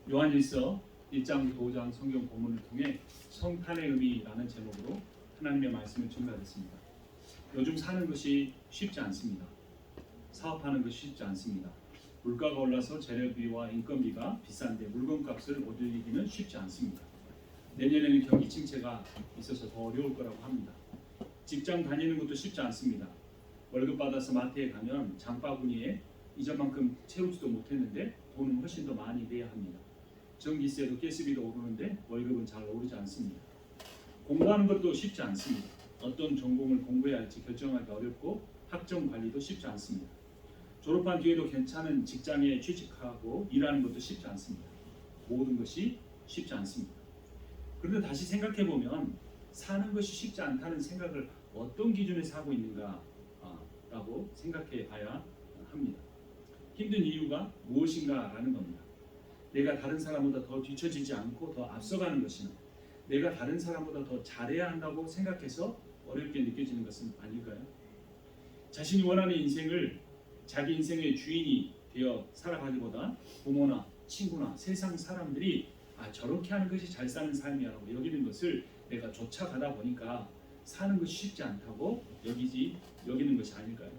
요한일서 1장부터 5장 성경 본문을 통해 성탄의 의미라는 제목으로 하나님의 말씀을 증거하겠습니다. 요즘 사는 것이 쉽지 않습니다. 사업하는 것이 쉽지 않습니다. 물가가 올라서 재료비와 인건비가 비싼데 물건값을 못 올리기는 쉽지 않습니다. 내년에는 경기 침체가 있어서 더 어려울 거라고 합니다. 직장 다니는 것도 쉽지 않습니다. 월급 받아서 마트에 가면 장바구니에 이전만큼 채우지도 못했는데 돈은 훨씬 더 많이 내야 합니다. 전기세도 가스비도 오르는데 월급은 잘 오르지 않습니다. 공부하는 것도 쉽지 않습니다. 어떤 전공을 공부해야 할지 결정하기 어렵고 학점 관리도 쉽지 않습니다. 졸업한 뒤에도 괜찮은 직장에 취직하고 일하는 것도 쉽지 않습니다. 모든 것이 쉽지 않습니다. 그런데 다시 생각해 보면 사는 것이 쉽지 않다는 생각을 어떤 기준에서 하고 있는가라고 생각해 봐야 합니다. 힘든 이유가 무엇인가라는 겁니다. 내가 다른 사람보다 더 뒤처지지 않고 더 앞서가는 것이나 내가 다른 사람보다 더 잘해야 한다고 생각해서 어렵게 느껴지는 것은 아닐까요? 자신이 원하는 인생을 자기 인생의 주인이 되어 살아가기보다 부모나 친구나 세상 사람들이 저렇게 하는 것이 잘 사는 삶이라고 여기는 것을 내가 쫓아가다 보니까 사는 것이 쉽지 않다고 여기는 것이 아닐까요?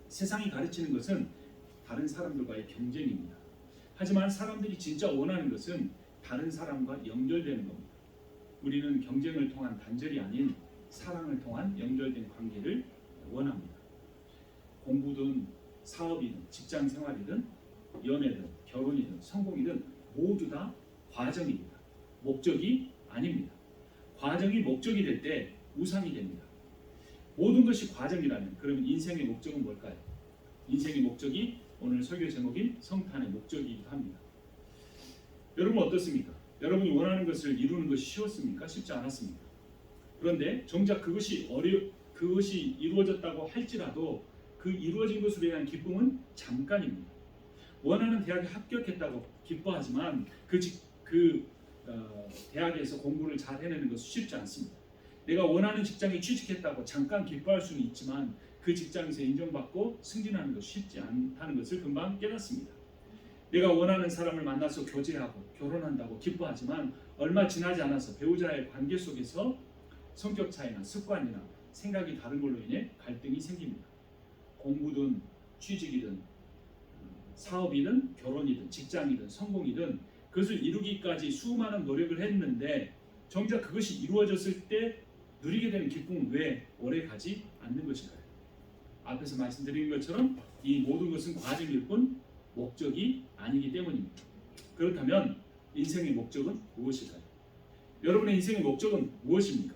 세상이 가르치는 것은 다른 사람들과의 경쟁입니다. 하지만 사람들이 진짜 원하는 것은 다른 사람과 연결되는 겁니다. 우리는 경쟁을 통한 단절이 아닌 사랑을 통한 연결된 관계를 원합니다. 공부든 사업이든 직장 생활이든 연애든 결혼이든 성공이든 모두 다 과정입니다. 목적이 아닙니다. 과정이 목적이 될 때 우상이 됩니다. 모든 것이 과정이라면 그러면 인생의 목적은 뭘까요? 인생의 목적이 오늘 설교 제목인 성탄의 목적이기도 합니다. 여러분 어떻습니까? 여러분이 원하는 것을 이루는 것이 쉬웠습니까? 쉽지 않았습니까? 그런데 정작 그것이 이루어졌다고 할지라도 그 이루어진 것으로 인한 기쁨은 잠깐입니다. 원하는 대학에 합격했다고 기뻐하지만 대학에서 공부를 잘 해내는 것은 쉽지 않습니다. 내가 원하는 직장에 취직했다고 잠깐 기뻐할 수는 있지만 그 직장에서 인정받고 승진하는 것이 쉽지 않다는 것을 금방 깨닫습니다. 내가 원하는 사람을 만나서 교제하고 결혼한다고 기뻐하지만 얼마 지나지 않아서 배우자의 관계 속에서 성격 차이나 습관이나 생각이 다른 걸로 인해 갈등이 생깁니다. 공부든 취직이든 사업이든 결혼이든 직장이든 성공이든 그것을 이루기까지 수많은 노력을 했는데 정작 그것이 이루어졌을 때 누리게 되는 기쁨은 왜 오래 가지 않는 것일까요? 앞에서 말씀드린 것처럼 이 모든 것은 과정일 뿐 목적이 아니기 때문입니다. 그렇다면 인생의 목적은 무엇일까요? 여러분의 인생의 목적은 무엇입니까?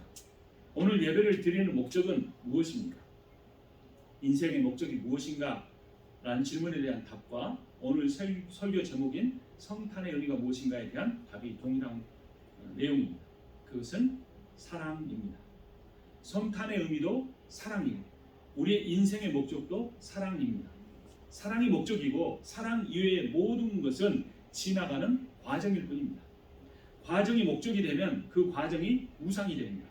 오늘 예배를 드리는 목적은 무엇입니까? 인생의 목적이 무엇인가? 라는 질문에 대한 답과 오늘 설교 제목인 성탄의 의미가 무엇인가에 대한 답이 동일한 내용입니다. 그것은 사랑입니다. 성탄의 의미도 사랑이고 우리의 인생의 목적도 사랑입니다. 사랑이 목적이고 사랑 이외의 모든 것은 지나가는 과정일 뿐입니다. 과정이 목적이 되면 그 과정이 우상이 됩니다.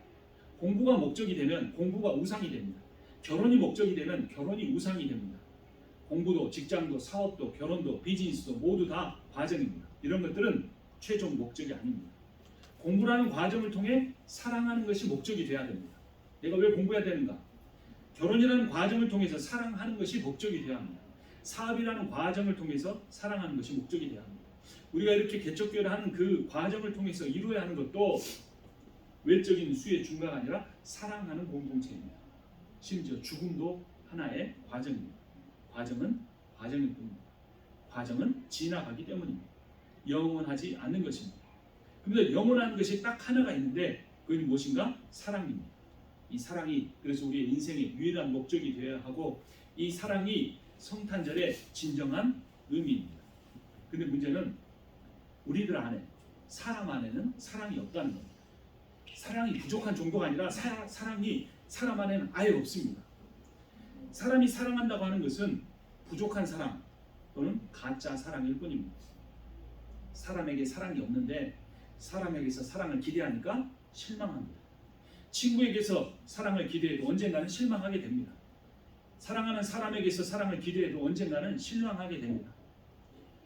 공부가 목적이 되면 공부가 우상이 됩니다. 결혼이 목적이 되면 결혼이 우상이 됩니다. 공부도 직장도 사업도 결혼도 비즈니스도 모두 다 과정입니다. 이런 것들은 최종 목적이 아닙니다. 공부라는 과정을 통해 사랑하는 것이 목적이 되어야 됩니다. 내가 왜 공부해야 되는가? 결혼이라는 과정을 통해서 사랑하는 것이 목적이 되어야 합니다. 사업이라는 과정을 통해서 사랑하는 것이 목적이 되어야 합니다. 우리가 이렇게 개척교회를 하는 그 과정을 통해서 이루어야 하는 것도 외적인 수의 중과가 아니라 사랑하는 공동체입니다. 심지어 죽음도 하나의 과정입니다. 과정은 과정일 뿐입니다. 과정은 지나가기 때문입니다. 영원하지 않는 것입니다. 그런데 영원한 것이 딱 하나가 있는데 그것이 무엇인가? 사랑입니다. 이 사랑이 그래서 우리의 인생의 유일한 목적이 되어야 하고 이 사랑이 성탄절의 진정한 의미입니다. 그런데 문제는 우리들 안에 사람 안에는 사랑이 없다는 겁니다. 사랑이 부족한 정도가 아니라 사랑이 사람 안에는 아예 없습니다. 사람이 사랑한다고 하는 것은 부족한 사랑 또는 가짜 사랑일 뿐입니다. 사람에게 사랑이 없는데 사람에게서 사랑을 기대하니까 실망합니다. 친구에게서 사랑을 기대해도 언젠가는 실망하게 됩니다. 사랑하는 사람에게서 사랑을 기대해도 언젠가는 실망하게 됩니다.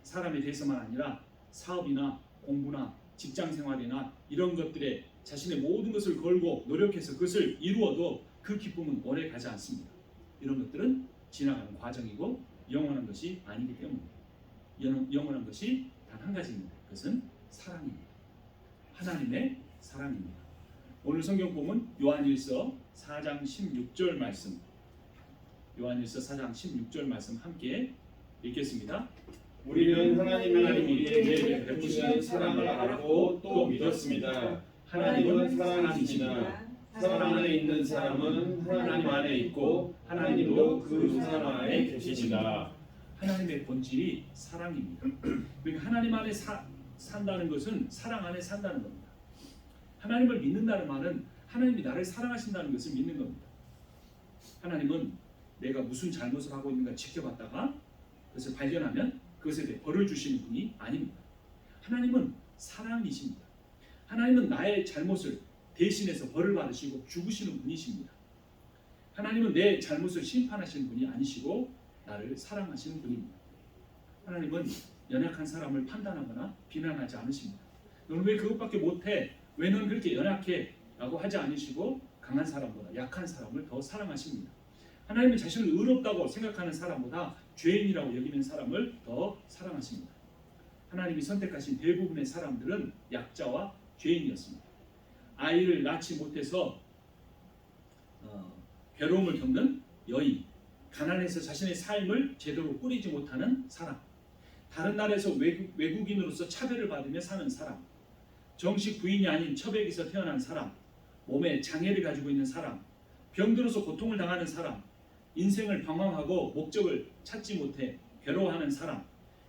사람에 대해서만 아니라 사업이나 공부나 직장 생활이나 이런 것들에 자신의 모든 것을 걸고 노력해서 그것을 이루어도 그 기쁨은 오래 가지 않습니다. 이런 것들은 지나가는 과정이고 영원한 것이 아니기 때문에 영원한 것이 단 한 가지입니다. 그것은 사랑입니다. 하나님의 사랑입니다. 오늘 성경 본문 요한일서 4장 16절 말씀, 요한일서 4장 16절 말씀 함께 읽겠습니다. 우리는 하나님이 우리에게 베푸신 사랑을 알고 또 믿었습니다. 하나님은 사랑이시니라. 사랑 안에 있는 사람은 하나님 안에 있고 하나님도 그 사람 안에 계시니라. 하나님의 본질이 사랑입니다. 그러니까 하나님 안에 산다는 것은 사랑 안에 산다는 겁니다. 하나님을 믿는다는 말은 하나님이 나를 사랑하신다는 것을 믿는 겁니다. 하나님은 내가 무슨 잘못을 하고 있는가 지켜봤다가 그것을 발견하면 그것에 대해 벌을 주시는 분이 아닙니다. 하나님은 사랑이십니다. 하나님은 나의 잘못을 대신해서 벌을 받으시고 죽으시는 분이십니다. 하나님은 내 잘못을 심판하시는 분이 아니시고 나를 사랑하시는 분입니다. 하나님은 연약한 사람을 판단하거나 비난하지 않으십니다. 너는 왜 그것밖에 못해? 왜 너는 그렇게 연약해? 라고 하지 않으시고 강한 사람보다 약한 사람을 더 사랑하십니다. 하나님은 자신을 의롭다고 생각하는 사람보다 죄인이라고 여기는 사람을 더 사랑하십니다. 하나님이 선택하신 대부분의 사람들은 약자와 죄인이었습니다. 아이를 낳지 못해서 괴로움을 겪는 여인, 가난해서 자신의 삶을 제대로 꾸리지 못하는 사람, 다른 나라에서 외국인으로서 차별을 받으며 사는 사람, 정식 부인이 아닌 처백에서 태어난 사람, 몸에 장애를 가지고 있는 사람, 병들어서 고통을 당하는 사람, 인생을 방황하고 목적을 찾지 못해 괴로워하는 사람,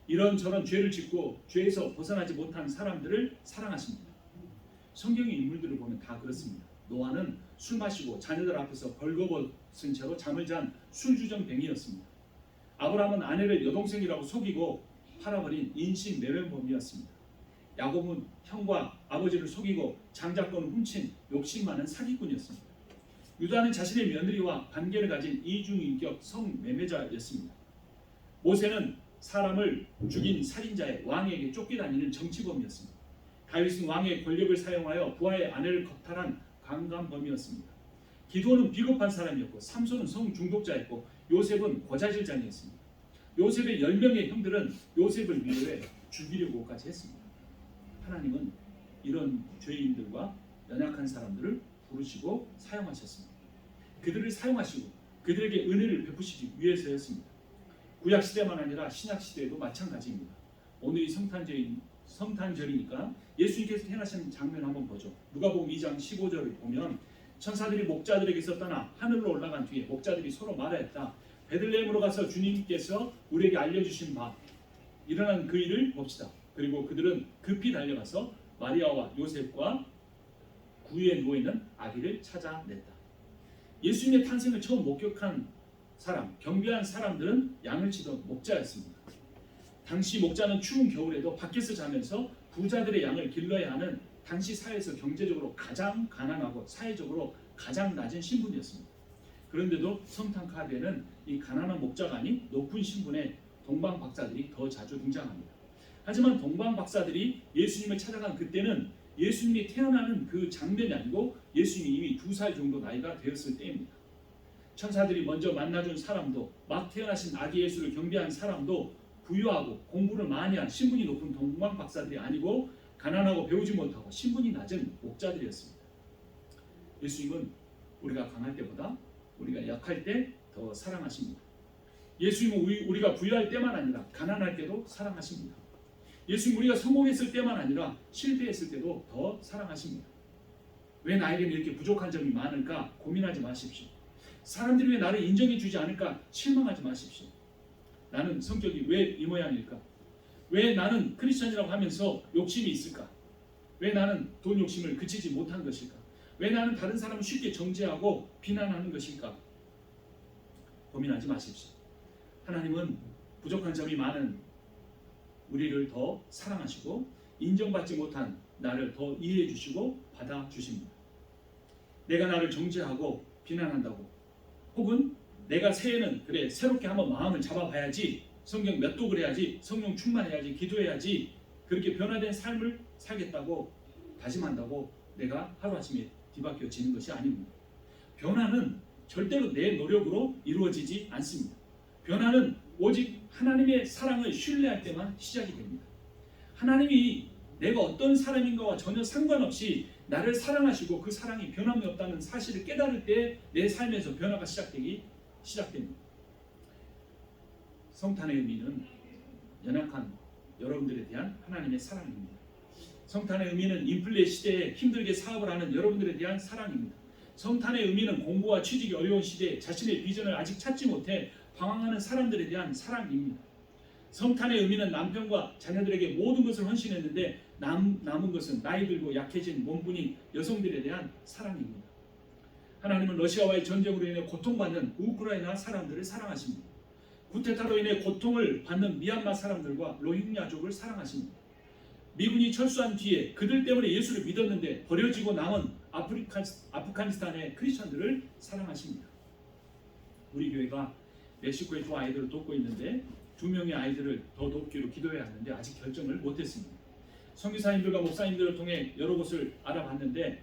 이런저런 죄를 짓고 죄에서 벗어나지 못한 사람들을 사랑하십니다. 성경의 인물들을 보면 다 그렇습니다. 노아는 술 마시고 자녀들 앞에서 벌거벗은 채로 잠을 잔 술주정뱅이였습니다. 아브라함은 아내를 여동생이라고 속이고 팔아버린 인신매매범이었습니다. 야곱은 형과 아버지를 속이고 장자권을 훔친 욕심 많은 사기꾼이었습니다. 유다는 자신의 며느리와 관계를 가진 이중인격 성매매자였습니다. 모세는 사람을 죽인 살인자의 왕에게 쫓겨다니는 정치범이었습니다. 다윗은 왕의 권력을 사용하여 부하의 아내를 겁탈한 강간범이었습니다. 기도는 비겁한 사람이었고 삼손은 성중독자였고 요셉은 고자질장이었습니다. 요셉의 10명의 형들은 요셉을 위해 죽이려고까지 했습니다. 하나님은 이런 죄인들과 연약한 사람들을 부르시고 사용하셨습니다. 그들을 사용하시고 그들에게 은혜를 베푸시기 위해서였습니다. 구약 시대만 아니라 신약 시대에도 마찬가지입니다. 오늘이 성탄절이니까 예수님께서 태어나신 장면 한번 보죠. 누가복음 2장 15절을 보면 천사들이 목자들에게서 떠나 하늘로 올라간 뒤에 목자들이 서로 말하였다. 베들레헴으로 가서 주님께서 우리에게 알려주신 바 일어난 그 일을 봅시다. 그리고 그들은 급히 달려가서 마리아와 요셉과 구유에 누워있는 아기를 찾아냈다. 예수님의 탄생을 처음 목격한 사람, 경배한 사람들은 양을 치던 목자였습니다. 당시 목자는 추운 겨울에도 밖에서 자면서 부자들의 양을 길러야 하는 당시 사회에서 경제적으로 가장 가난하고 사회적으로 가장 낮은 신분이었습니다. 그런데도 성탄 카드에는 이 가난한 목자가 아닌 높은 신분의 동방 박사들이 더 자주 등장합니다. 하지만 동방 박사들이 예수님을 찾아간 그때는 예수님이 태어나는 그 장면이 아니고 예수님이 이미 2살 정도 나이가 되었을 때입니다. 천사들이 먼저 만나준 사람도 막 태어나신 아기 예수를 경배한 사람도 부유하고 공부를 많이 한 신분이 높은 동방 박사들이 아니고 가난하고 배우지 못하고 신분이 낮은 목자들이었습니다. 예수님은 우리가 강할 때보다 우리가 약할 때 더 사랑하십니다. 예수님은 우리가 부유할 때만 아니라 가난할 때도 사랑하십니다. 예수님 우리가 성공했을 때만 아니라 실패했을 때도 더 사랑하십니다. 왜 나에게는 이렇게 부족한 점이 많을까 고민하지 마십시오. 사람들이 왜 나를 인정해 주지 않을까 실망하지 마십시오. 나는 성격이 왜 이 모양일까? 왜 나는 크리스천이라고 하면서 욕심이 있을까? 왜 나는 돈 욕심을 그치지 못한 것일까? 왜 나는 다른 사람을 쉽게 정죄하고 비난하는 것일까? 고민하지 마십시오. 하나님은 부족한 점이 많은 우리를 더 사랑하시고 인정받지 못한 나를 더 이해해 주시고 받아주십니다. 내가 나를 정죄하고 비난한다고 혹은 내가 새해는 그래 새롭게 한번 마음을 잡아봐야지 성경 몇 독을 해야지 성령 충만해야지 기도해야지 그렇게 변화된 삶을 살겠다고 다짐한다고 내가 하루아침에 뒤바뀌어지는 것이 아닙니다. 변화는 절대로 내 노력으로 이루어지지 않습니다. 변화는 오직 하나님의 사랑을 신뢰할 때만 시작이 됩니다. 하나님이 내가 어떤 사람인가와 전혀 상관없이 나를 사랑하시고 그 사랑이 변함이 없다는 사실을 깨달을 때 내 삶에서 변화가 시작됩니다. 성탄의 의미는 연약한 여러분들에 대한 하나님의 사랑입니다. 성탄의 의미는 인플레 시대에 힘들게 사업을 하는 여러분들에 대한 사랑입니다. 성탄의 의미는 공부와 취직이 어려운 시대에 자신의 비전을 아직 찾지 못해 방황하는 사람들에 대한 사랑입니다. 성탄의 의미는 남편과 자녀들에게 모든 것을 헌신했는데 남은 것은 나이 들고 약해진 몸뿐인 여성들에 대한 사랑입니다. 하나님은 러시아와의 전쟁으로 인해 고통받는 우크라이나 사람들을 사랑하십니다. 쿠데타로 인해 고통을 받는 미얀마 사람들과 로힝야족을 사랑하십니다. 미군이 철수한 뒤에 그들 때문에 예수를 믿었는데 버려지고 남은 아프가니스탄의 크리스천들을 사랑하십니다. 우리 교회가 멕시코의 두 아이들을 돕고 있는데 2명의 아이들을 더 돕기로 기도해야 하는데 아직 결정을 못했습니다. 선교사님들과 목사님들을 통해 여러 곳을 알아봤는데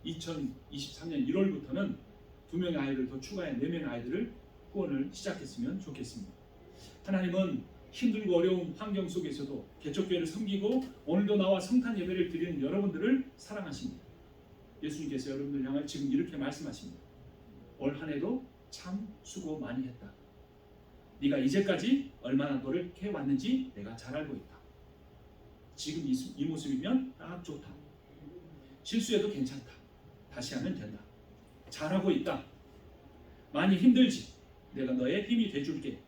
2023년 1월부터는 2명의 아이를 더 추가해 4명의 아이들을 후원을 시작했으면 좋겠습니다. 하나님은 힘들고 어려운 환경 속에서도 개척교회를 섬기고 오늘도 나와 성탄 예배를 드리는 여러분들을 사랑하십니다. 예수님께서 여러분들 향해 지금 이렇게 말씀하십니다. 올 한 해도 참 수고 많이 했다. 네가 이제까지 얼마나 노력해 왔는지 내가 잘 알고 있다. 지금 이 모습이면 딱 좋다. 실수해도 괜찮다. 다시 하면 된다. 잘하고 있다. 많이 힘들지. 내가 너의 힘이 돼줄게.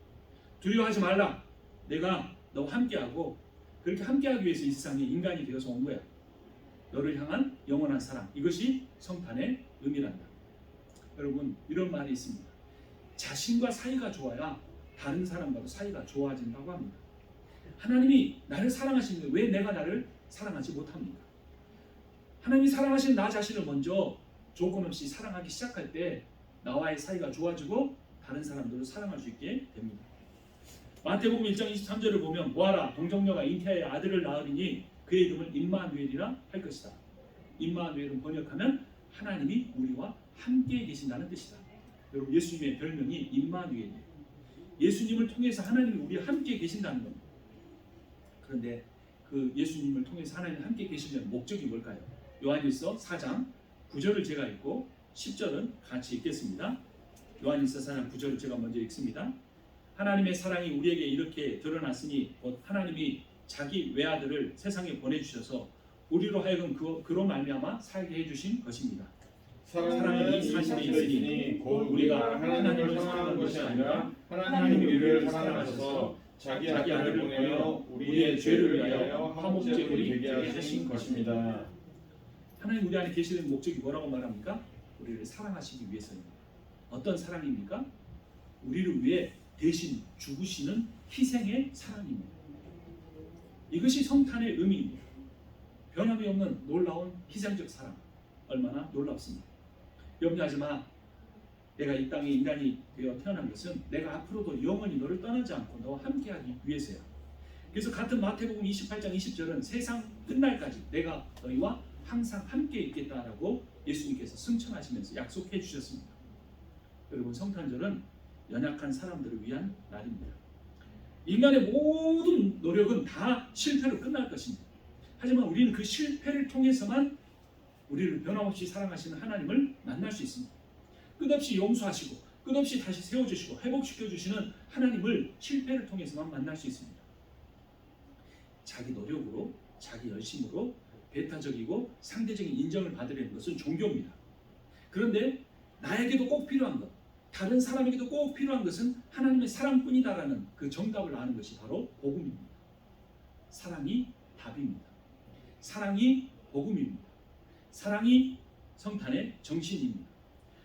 두려워하지 말라. 내가 너와 함께하고 그렇게 함께하기 위해서 이 세상에 인간이 되어서 온 거야. 너를 향한 영원한 사랑. 이것이 성탄의 의미란다. 여러분 이런 말이 있습니다. 자신과 사이가 좋아야 다른 사람과도 사이가 좋아진다고 합니다. 하나님이 나를 사랑하시는데 왜 내가 나를 사랑하지 못합니까? 하나님이 사랑하시는 나 자신을 먼저 조건 없이 사랑하기 시작할 때 나와의 사이가 좋아지고 다른 사람들을 사랑할 수 있게 됩니다. 마태복음 1장 23절을 보면 보아라 동정녀가 잉태하여 아들을 낳으리니 그의 이름을 임마누엘이라 할 것이다. 임마누엘은 번역하면 하나님이 우리와 함께 계신다는 뜻이다. 여러분 예수님의 별명이 임마누엘이에요. 예수님을 통해서 하나님이 우리와 함께 계신다는 겁니다. 그런데 그 예수님을 통해서 하나님이 함께 계시려는 목적이 뭘까요? 요한일서 4장 9절을 제가 읽고 10절은 같이 읽겠습니다. 요한일서 4장 9절을 제가 먼저 읽습니다. 하나님의 사랑이 우리에게 이렇게 드러났으니 곧 하나님이 자기 외아들을 세상에 보내주셔서 우리로 하여금 그로 말미암아 살게 해주신 것입니다. 사랑은 이 사실이 있으니 곧 우리가 하나님을 사랑한 것이 아니라 하나님이 우리를 사랑하셔서 자기 아들을 보내어 우리의 죄를 위하여 화목제물이 되게 하신 것입니다. 하나님 우리 안에 계시는 목적이 뭐라고 말합니까? 우리를 사랑하시기 위해서입니다. 어떤 사랑입니까? 우리를 위해 대신 죽으시는 희생의 사랑입니다. 이것이 성탄의 의미입니다. 변함이 없는 놀라운 희생적 사랑. 얼마나 놀랍습니다. 염려하지 마. 내가 이 땅에 인간이 되어 태어난 것은 내가 앞으로도 영원히 너를 떠나지 않고 너와 함께하기 위해서야. 그래서 같은 마태복음 28장 20절은 세상 끝날까지 내가 너희와 항상 함께 있겠다라고 예수님께서 승천하시면서 약속해 주셨습니다. 여러분 성탄절은 연약한 사람들을 위한 날입니다. 인간의 모든 노력은 다 실패로 끝날 것입니다. 하지만 우리는 그 실패를 통해서만 우리를 변함없이 사랑하시는 하나님을 만날 수 있습니다. 끝없이 용서하시고 끝없이 다시 세워주시고 회복시켜주시는 하나님을 실패를 통해서만 만날 수 있습니다. 자기 노력으로 자기 열심으로 배타적이고 상대적인 인정을 받으려는 것은 종교입니다. 그런데 나에게도 꼭 필요한 것, 다른 사람에게도 꼭 필요한 것은 하나님의 사랑뿐이다라는 그 정답을 아는 것이 바로 복음입니다. 사랑이 답입니다. 사랑이 복음입니다. 사랑이 성탄의 정신입니다.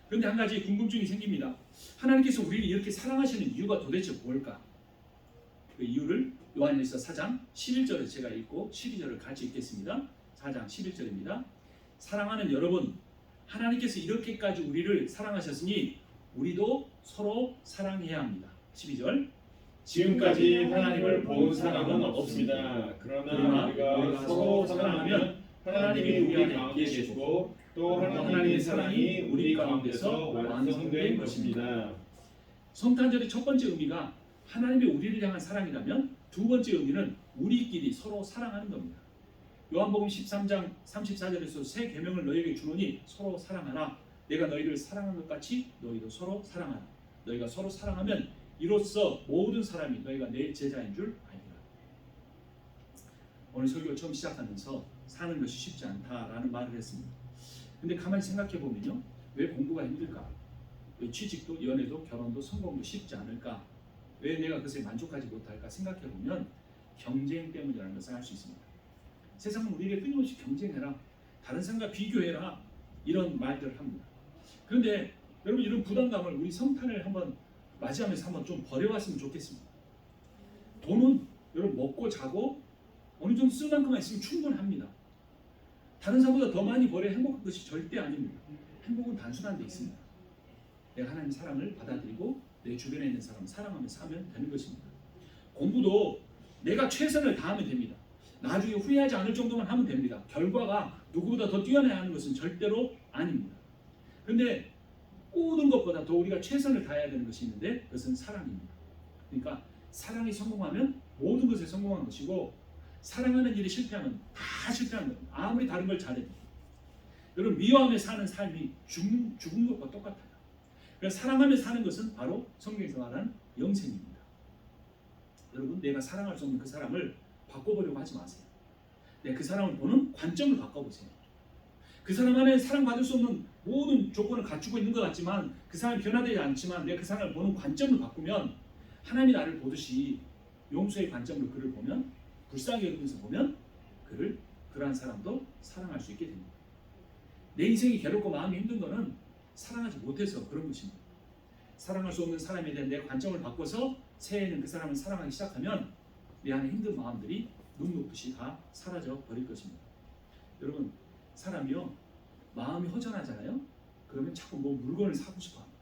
그런데 한 가지 궁금증이 생깁니다. 하나님께서 우리를 이렇게 사랑하시는 이유가 도대체 뭘까? 그 이유를 요한일서 4장 11절을 제가 읽고 12절을 같이 읽겠습니다. 4장 11절입니다. 사랑하는 여러분, 하나님께서 이렇게까지 우리를 사랑하셨으니 우리도 서로 사랑해야 합니다. 12절 지금까지 하나님을 본 사람은 없습니다. 그러나 우리가 서로 사랑하면 하나님이 우리 가운데 계시고 또 하나님의 사랑이 우리 가운데서 완성된 것입니다. 성탄절의 첫 번째 의미가 하나님의 우리를 향한 사랑이라면 두 번째 의미는 우리끼리 서로 사랑하는 겁니다. 요한복음 13장 34절에서 새 계명을 너희에게 주노니 서로 사랑하라. 내가 너희를 사랑한 것 같이 너희도 서로 사랑하라. 너희가 서로 사랑하면 이로써 모든 사람이 너희가 내 제자인 줄 알리라. 오늘 설교 처음 시작하면서 사는 것이 쉽지 않다라는 말을 했습니다. 근데 가만히 생각해 보면요, 왜 공부가 힘들까? 왜 취직도 연애도 결혼도 성공도 쉽지 않을까? 왜 내가 그것에 만족하지 못할까 생각해 보면 경쟁 때문이라는 것을 알 수 있습니다. 세상은 우리에게 끊임없이 경쟁해라, 다른 사람과 비교해라, 이런 말들을 합니다. 그런데 여러분, 이런 부담감을 우리 성탄을 한번 맞이하면서 한번 좀 버려왔으면 좋겠습니다. 돈은 여러분 먹고 자고 어느 정도 쓸 만큼만 있으면 충분합니다. 다른 사람보다 더 많이 벌어야 행복한 것이 절대 아닙니다. 행복은 단순한 데 있습니다. 내가 하나님의 사랑을 받아들이고 내 주변에 있는 사람을 사랑하며 사면 되는 것입니다. 공부도 내가 최선을 다하면 됩니다. 나중에 후회하지 않을 정도만 하면 됩니다. 결과가 누구보다 더 뛰어나야 하는 것은 절대로 아닙니다. 그런데 모든 것보다 더 우리가 최선을 다해야 되는 것이 있는데 그것은 사랑입니다. 그러니까 사랑이 성공하면 모든 것에 성공한 것이고, 사랑하는 일이 실패하면 다 실패하는 겁니다. 아무리 다른 걸 잘해도. 여러분, 미워하며 사는 삶이 죽은 것과 똑같아요. 그래서 사랑하며 사는 것은 바로 성경에서 말하는 영생입니다. 여러분, 내가 사랑할 수 없는 그 사람을 바꿔보려고 하지 마세요. 그 사람을 보는 관점을 바꿔보세요. 그 사람 안에 사랑받을 수 없는 모든 조건을 갖추고 있는 것 같지만 그 사람이 변화되지 않지만 내가 그 사람을 보는 관점을 바꾸면 하나님이 나를 보듯이 용서의 관점으로 그를 보면, 불쌍히 여기면서 보면 그러한 사람도 사랑할 수 있게 됩니다. 내 인생이 괴롭고 마음이 힘든 것은 사랑하지 못해서 그런 것입니다. 사랑할 수 없는 사람에 대한 내 관점을 바꿔서 새해에는 그 사람을 사랑하기 시작하면 내 안에 힘든 마음들이 눈 녹듯이 다 사라져 버릴 것입니다. 여러분, 사람이요, 마음이 허전하잖아요. 그러면 자꾸 뭐 물건을 사고 싶어 합니다.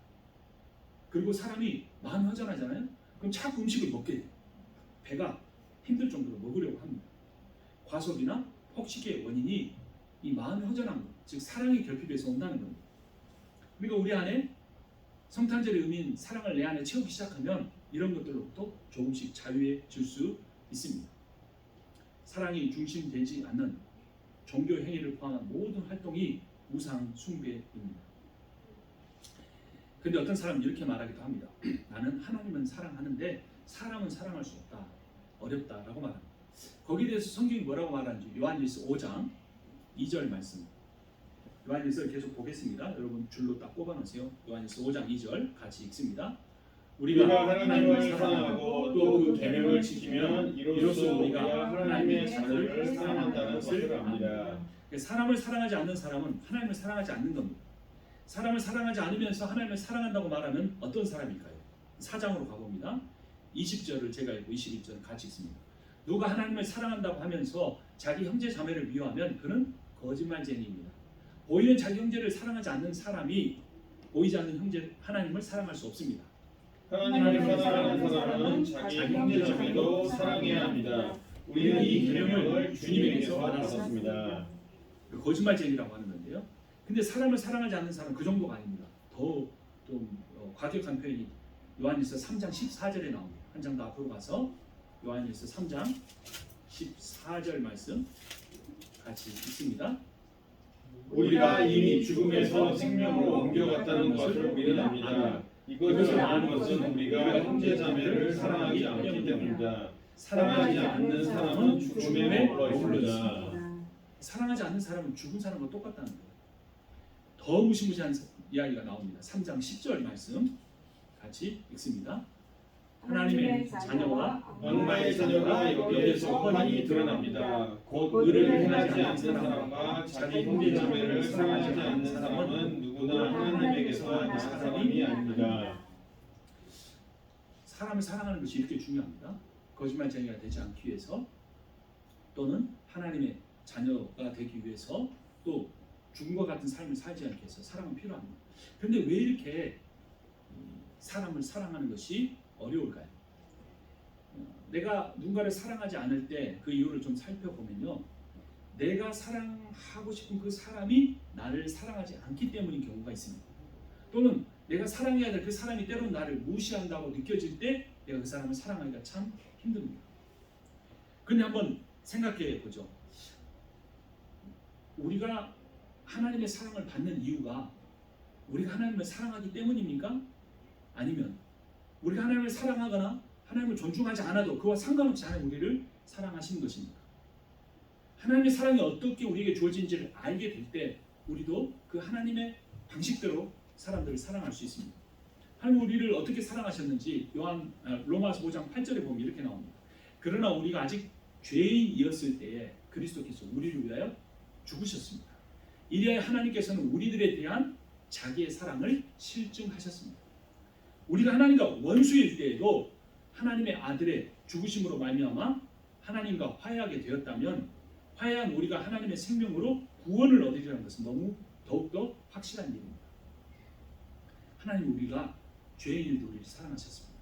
그리고 사람이 마음이 허전하잖아요. 그럼 자꾸 음식을 먹게 돼요. 배가 힘들 정도로 먹으려고 합니다. 과속이나 폭식의 원인이 이 마음이 허전한 것, 즉 사랑의 결핍에서 온다는 겁니다. 그러니까 우리 안에 성탄절의 의미인 사랑을 내 안에 채우기 시작하면 이런 것들로부터 조금씩 자유해질 수 있습니다. 사랑이 중심되지 않는 종교 행위를 포함한 모든 활동이 우상 숭배입니다. 그런데 어떤 사람은 이렇게 말하기도 합니다. 나는 하나님은 사랑하는데 사람은 사랑할 수 없다, 어렵다라고 말합니다. 거기에 대해서 성경이 뭐라고 말하는지 요한일서 5장 2절 말씀, 요한일서를 계속 보겠습니다. 여러분 줄로 딱 꼽아놓으세요. 요한일서 5장 2절 같이 읽습니다. 우리가 하나님을 사랑하고 또 그 계명을 지키면 이로써 우리가 하나님의 자녀를 사랑한다는 것을 압니다. 사람을 사랑하지 않는 사람은 하나님을 사랑하지 않는 겁니다. 사람을 사랑하지 않으면서 하나님을 사랑한다고 말하는 어떤 사람일까요? 4장으로 가봅니다. 20절을 제가 읽고 21절 같이 읽습니다. 누가 하나님을 사랑한다고 하면서 자기 형제 자매를 미워하면 그는 거짓말쟁이입니다. 보이는 자기 형제를 사랑하지 않는 사람이 보이지 않는 형제 하나님을 사랑할 수 없습니다. 하나님을 사랑하는 사람은 자기 형제 자매도 사랑해야 합니다. 우리는 이 계명을 주님에게서 받았습니다. 거짓말쟁이라고 하는 건데요. 근데 사람을 사랑하지 않는 사람은 그 정도가 아닙니다. 더 좀 과격한 표현이 요한일서 3장 14절에 나옵니다. 한 장 더 앞으로 가서 요한일서 3장 14절 말씀 같이 읽습니다. 우리가 이미 죽음에서 생명으로 옮겨갔다는 것을 우리는 압니다. 이것을 아는 것은 우리가 형제 자매를 사랑하지 않기 때문입니다. 사랑하지 않는 사람은 죽음에 머물러 있습니다. 사랑하지 않는 사람은 죽은 사람과 똑같다는 거예요. 더 무시무시한 이야기가 나옵니다. 3장 10절 말씀 같이 읽습니다. 하나님의 자녀와 악마의 자녀가 여기에서 뻔히 드러납니다. 곧 의를 행하지 않는 사람과 자기 형제 자매를 사랑하지 않는 사람은 누구나 하나님에게서 난 사람이 아닙니다. 사람을 사랑하는 것이 이렇게 중요합니다. 거짓말쟁이가 되지 않기 위해서, 또는 하나님의 자녀가 되기 위해서, 또 죽음과 같은 삶을 살지 않기 위해서 사랑은 필요합니다. 그런데 왜 이렇게 사람을 사랑하는 것이 어려울까요? 내가 누군가를 사랑하지 않을 때 그 이유를 좀 살펴보면요, 내가 사랑하고 싶은 그 사람이 나를 사랑하지 않기 때문인 경우가 있습니다. 또는 내가 사랑해야 될 그 사람이 때로는 나를 무시한다고 느껴질 때 내가 그 사람을 사랑하기가 참 힘듭니다. 근데 한번 생각해 보죠. 우리가 하나님의 사랑을 받는 이유가 우리가 하나님을 사랑하기 때문입니까? 아니면 우리가 하나님을 사랑하거나 하나님을 존중하지 않아도 그와 상관없이 하나님 우리를 사랑하시는 것입니까? 하나님의 사랑이 어떻게 우리에게 주어진지를 알게 될 때 우리도 그 하나님의 방식대로 사람들을 사랑할 수 있습니다. 하나님 우리를 어떻게 사랑하셨는지 로마서 5장 8절에 보면 이렇게 나옵니다. 그러나 우리가 아직 죄인이었을 때에 그리스도께서 우리를 위하여 죽으셨습니다. 이리하여 하나님께서는 우리들에 대한 자기의 사랑을 실증하셨습니다. 우리가 하나님과 원수일 때에도 하나님의 아들의 죽으심으로 말미암아 하나님과 화해하게 되었다면 화해한 우리가 하나님의 생명으로 구원을 얻으리라는 것은 너무 더욱더 확실한 일입니다. 하나님 우리가 죄인일 때 우리를 사랑하셨습니다.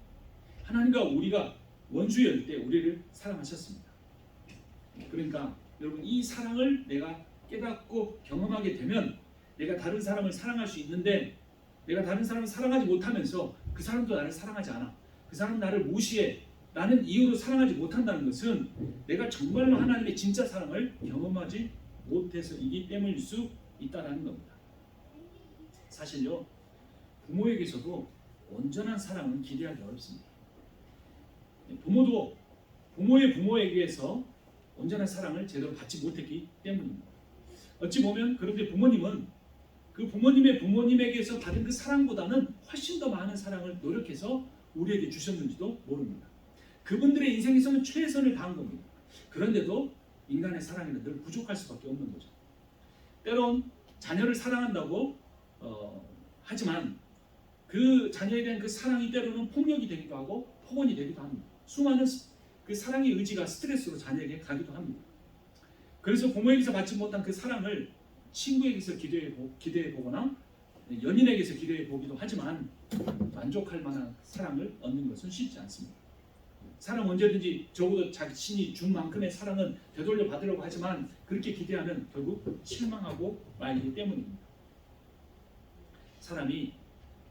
하나님과 우리가 원수일 때 우리를 사랑하셨습니다. 그러니까 여러분 이 사랑을 내가 깨닫고 경험하게 되면 내가 다른 사람을 사랑할 수 있는데 내가 다른 사람을 사랑하지 못하면서 그 사람도 나를 사랑하지 않아. 그 사람은 나를 무시해. 라는 이유로 사랑하지 못한다는 것은 내가 정말로 하나님의 진짜 사랑을 경험하지 못해서이기 때문일 수 있다는 겁니다. 사실요, 부모에게서도 온전한 사랑은 기대하기 어렵습니다. 부모도 부모의 부모에게서 온전한 사랑을 제대로 받지 못했기 때문입니다. 어찌 보면 그런데 부모님은 그 부모님의 부모님에게서 받은 그 사랑보다는 훨씬 더 많은 사랑을 노력해서 우리에게 주셨는지도 모릅니다. 그분들의 인생에서는 최선을 다한 겁니다. 그런데도 인간의 사랑에는 늘 부족할 수밖에 없는 거죠. 때론 자녀를 사랑한다고 하지만 그 자녀에 대한 그 사랑이 때로는 폭력이 되기도 하고 폭언이 되기도 합니다. 수많은 그 사랑의 의지가 스트레스로 자녀에게 가기도 합니다. 그래서 부모에게서 받지 못한 그 사랑을 친구에게서 기대해 보거나 연인에게서 기대해 보기도 하지만 만족할 만한 사랑을 얻는 것은 쉽지 않습니다. 사람 언제든지 적어도 자신이 준 만큼의 사랑은 되돌려 받으려고 하지만 그렇게 기대하면 결국 실망하고 말기 때문입니다. 사람이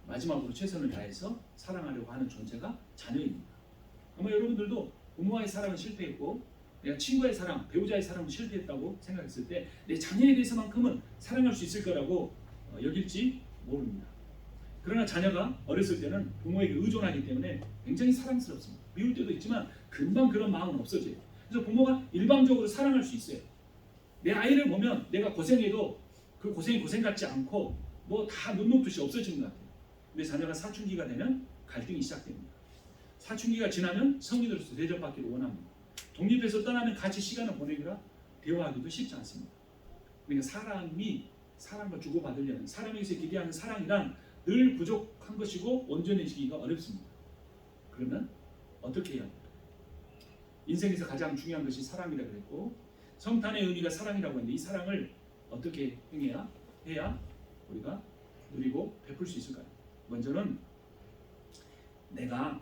마지막으로 최선을 다해서 사랑하려고 하는 존재가 자녀입니다. 아마 여러분들도 부모와의 사랑은 실패했고 내가 친구의 사랑, 배우자의 사랑은 실패했다고 생각했을 때 내 자녀에 대해서만큼은 사랑할 수 있을 거라고 여길지 모릅니다. 그러나 자녀가 어렸을 때는 부모에게 의존하기 때문에 굉장히 사랑스럽습니다. 미울 때도 있지만 금방 그런 마음은 없어져요. 그래서 부모가 일방적으로 사랑할 수 있어요. 내 아이를 보면 내가 고생해도 그 고생이 고생 같지 않고 뭐 다 눈 녹듯이 없어지는 것 같아요. 근데 자녀가 사춘기가 되면 갈등이 시작됩니다. 사춘기가 지나면 성인으로서 대접받기를 원합니다. 독립해서 떠나면 같이 시간을 보내기라 대화하기도 쉽지 않습니다. 그러니까 사람이 사랑을 주고받으려는 사람에게서 기대하는 사랑이란 늘 부족한 것이고 온전해지기가 어렵습니다. 그러면 어떻게 해야 합니까? 인생에서 가장 중요한 것이 사랑이라고 그랬고 성탄의 의미가 사랑이라고 했는데 이 사랑을 어떻게 해야 우리가 누리고 베풀 수 있을까요? 먼저는 내가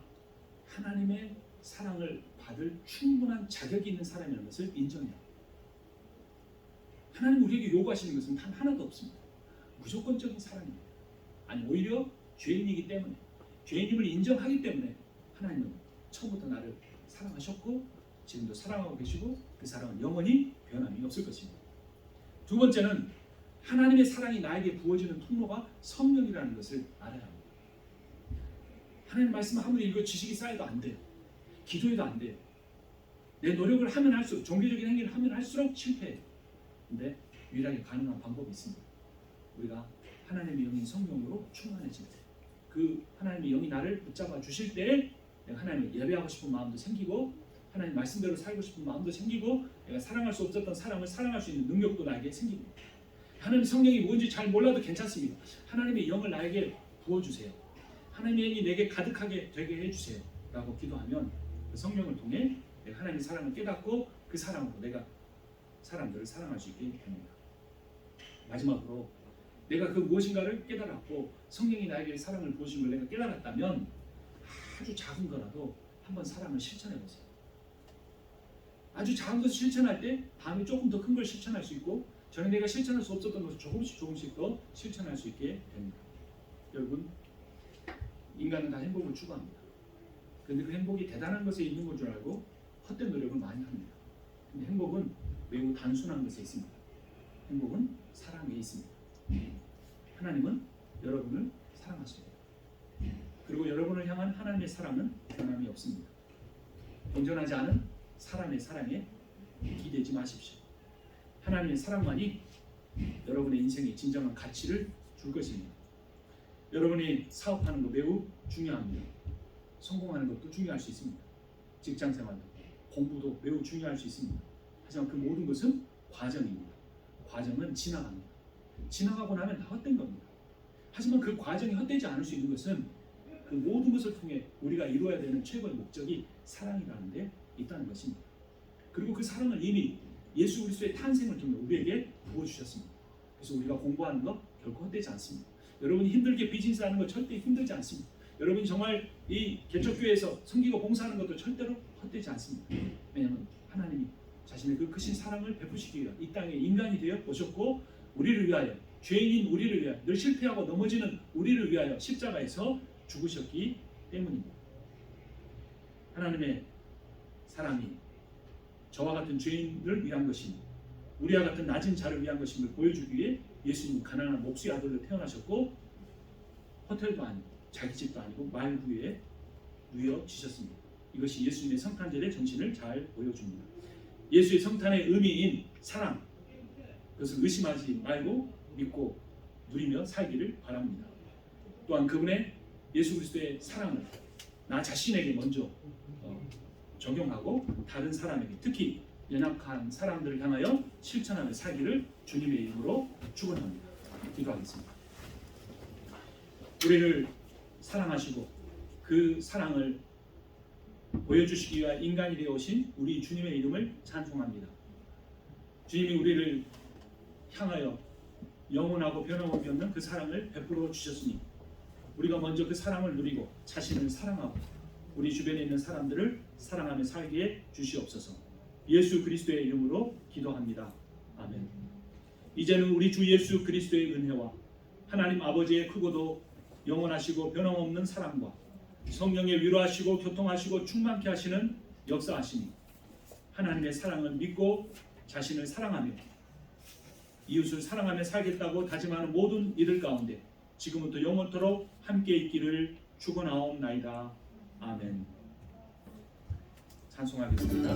하나님의 사랑을 받을 충분한 자격이 있는 사람이라는 것을 인정해야 합니다. 하나님 우리에게 요구하시는 것은 단 하나도 없습니다. 무조건적인 사랑입니다. 아니 오히려 죄인이기 때문에 죄인임을 인정하기 때문에 하나님은 처음부터 나를 사랑하셨고 지금도 사랑하고 계시고 그 사랑은 영원히 변함이 없을 것입니다. 두 번째는 하나님의 사랑이 나에게 부어지는 통로가 성령이라는 것을 알아야 합니다. 하나님 말씀을 아무리 읽어 지식이 쌓여도 안 돼요. 기도해도 안 돼요. 내 노력을 하면 할수록 종교적인 행위를 하면 할수록 실패해요. 근데 유일하게 가능한 방법이 있습니다. 우리가 하나님의 영인 성령으로 충만해질 때 그 하나님의 영이 나를 붙잡아 주실 때 내가 하나님을 예배하고 싶은 마음도 생기고 하나님 말씀대로 살고 싶은 마음도 생기고 내가 사랑할 수 없었던 사람을 사랑할 수 있는 능력도 나에게 생깁니다. 하나님 성령이 뭔지 잘 몰라도 괜찮습니다. 하나님의 영을 나에게 부어주세요. 하나님의 영이 내게 가득하게 되게 해주세요 라고 기도하면 그 성령을 통해 내가 하나님의 사랑을 깨닫고 그 사랑으로 내가 사람들을 사랑할 수 있게 됩니다. 마지막으로 내가 그 무엇인가를 깨달았고 성령이 나에게 사랑을 부으신 걸 내가 깨달았다면 아주 작은 거라도 한번 사랑을 실천해 보세요. 아주 작은 것을 실천할 때 다음에 조금 더 큰 걸 실천할 수 있고, 전에 내가 실천할 수 없었던 것을 조금씩 더 실천할 수 있게 됩니다. 여러분, 인간은 다 행복을 추구합니다. 그런데 그 행복이 대단한 것에 있는 건 줄 알고 헛된 노력을 많이 합니다. 근데 행복은 매우 단순한 것에 있습니다. 행복은 사랑에 있습니다. 하나님은 여러분을 사랑하십니다. 그리고 여러분을 향한 하나님의 사랑은 변함이 없습니다. 온전하지 않은 사람의 사랑에 기대지 마십시오. 하나님의 사랑만이 여러분의 인생에 진정한 가치를 줄 것입니다. 여러분이 사업하는 거 매우 중요합니다. 성공하는 것도 중요할 수 있습니다. 직장생활, 공부도 매우 중요할 수 있습니다. 하지만 그 모든 것은 과정입니다. 과정은 지나갑니다. 지나가고 나면 다 헛된 겁니다. 하지만 그 과정이 헛되지 않을 수 있는 것은 그 모든 것을 통해 우리가 이루어야 되는 최고의 목적이 사랑이라는 데 있다는 것입니다. 그리고 그 사랑을 이미 예수 그리스도의 탄생을 통해 우리에게 부어주셨습니다. 그래서 우리가 공부하는 것 결코 헛되지 않습니다. 여러분이 힘들게 비즈니스 하는 것 절대 힘들지 않습니다. 여러분이 정말 이 개척교회에서 섬기고 봉사하는 것도 절대로 헛되지 않습니다. 왜냐하면 하나님이 자신의 그 크신 사랑을 베푸시기 위해 이 땅에 인간이 되어 오셨고, 우리를 위하여, 죄인인 우리를 위하여, 늘 실패하고 넘어지는 우리를 위하여 십자가에서 죽으셨기 때문입니다. 하나님의 사랑이 저와 같은 죄인을 위한 것이니, 우리와 같은 낮은 자를 위한 것임을 보여주기 위해 예수님은 가난한 목수의 아들로 태어나셨고, 호텔도 아니고 자기 집도 아니고 말구에 누워 지셨습니다. 이것이 예수님의 성탄절의 정신을 잘 보여줍니다. 예수의 성탄의 의미인 사랑, 그것을 의심하지 말고 믿고 누리며 살기를 바랍니다. 또한 그분의 예수 그리스도의 사랑을 나 자신에게 먼저 적용하고 다른 사람에게, 특히 연약한 사람들을 향하여 실천하며 살기를 주님의 이름으로 축원합니다. 기도하겠습니다. 우리를 사랑하시고 그 사랑을 보여주시기 위해 인간이 되어 오신 우리 주님의 이름을 찬송합니다. 주님이 우리를 향하여 영원하고 변함없이 없는 그 사랑을 베풀어 주셨으니 우리가 먼저 그 사랑을 누리고 자신을 사랑하고 우리 주변에 있는 사람들을 사랑하며 살게 주시옵소서. 예수 그리스도의 이름으로 기도합니다. 아멘. 이제는 우리 주 예수 그리스도의 은혜와 하나님 아버지의 크고도 영원하시고 변함없는 사랑과 성령의 위로하시고 교통하시고 충만케 하시는 역사하시니 하나님의 사랑을 믿고 자신을 사랑하며 이웃을 사랑하며 살겠다고 다짐하는 모든 이들 가운데 지금부터 영원토록 함께 있기를 축원하옵나이다. 아멘. 찬송하겠습니다.